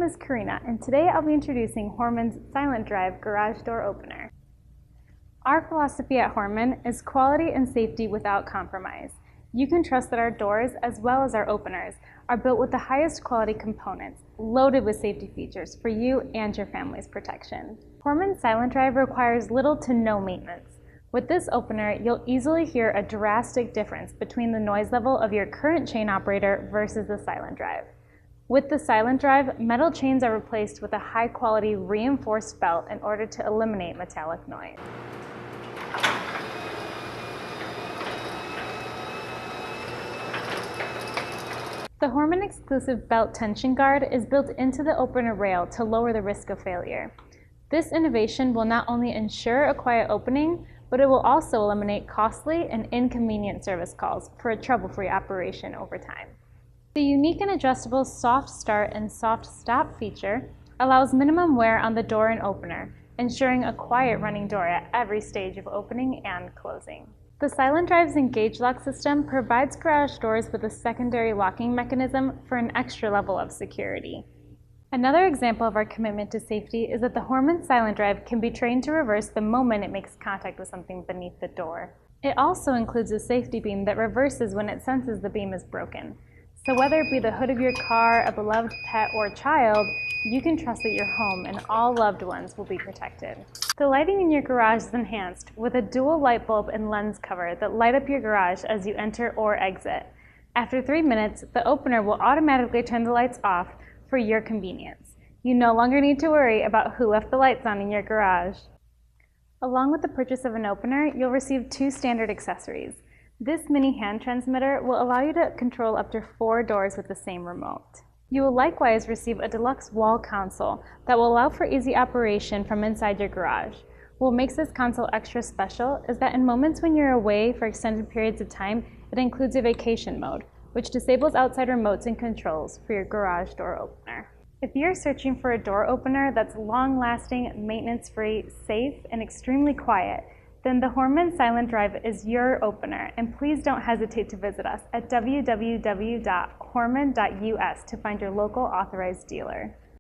is Karina, and today I'll be introducing Hormann's SilentDrive garage door opener. Our philosophy at Hormann is quality and safety without compromise. You can trust that our doors, as well as our openers, are built with the highest quality components, loaded with safety features for you and your family's protection. Hormann's SilentDrive requires little to no maintenance. With this opener, you'll easily hear a drastic difference between the noise level of your current chain operator versus the SilentDrive. With the SilentDrive, metal chains are replaced with a high-quality reinforced felt in order to eliminate metallic noise. The Hormann exclusive belt tension guard is built into the opener rail to lower the risk of failure. This innovation will not only ensure a quiet opening, but it will also eliminate costly and inconvenient service calls for a trouble-free operation over time. The unique and adjustable soft start and soft stop feature allows minimum wear on the door and opener, ensuring a quiet running door at every stage of opening and closing. The SilentDrive's Engage Lock system provides garage doors with a secondary locking mechanism for an extra level of security. Another example of our commitment to safety is that the Hormann SilentDrive can be trained to reverse the moment it makes contact with something beneath the door. It also includes a safety beam that reverses when it senses the beam is broken. So whether it be the hood of your car, a beloved pet, or child, you can trust that your home and all loved ones will be protected. The lighting in your garage is enhanced with a dual light bulb and lens cover that light up your garage as you enter or exit. After 3 minutes, the opener will automatically turn the lights off for your convenience. You no longer need to worry about who left the lights on in your garage. Along with the purchase of an opener, you'll receive 2 standard accessories. This mini hand transmitter will allow you to control up to 4 doors with the same remote. You will likewise receive a deluxe wall console that will allow for easy operation from inside your garage. What makes this console extra special is that in moments when you're away for extended periods of time, it includes a vacation mode, which disables outside remotes and controls for your garage door opener. If you're searching for a door opener that's long-lasting, maintenance-free, safe, and extremely quiet, then the Hormann SilentDrive is your opener, and please don't hesitate to visit us at www.hormann.us to find your local authorized dealer.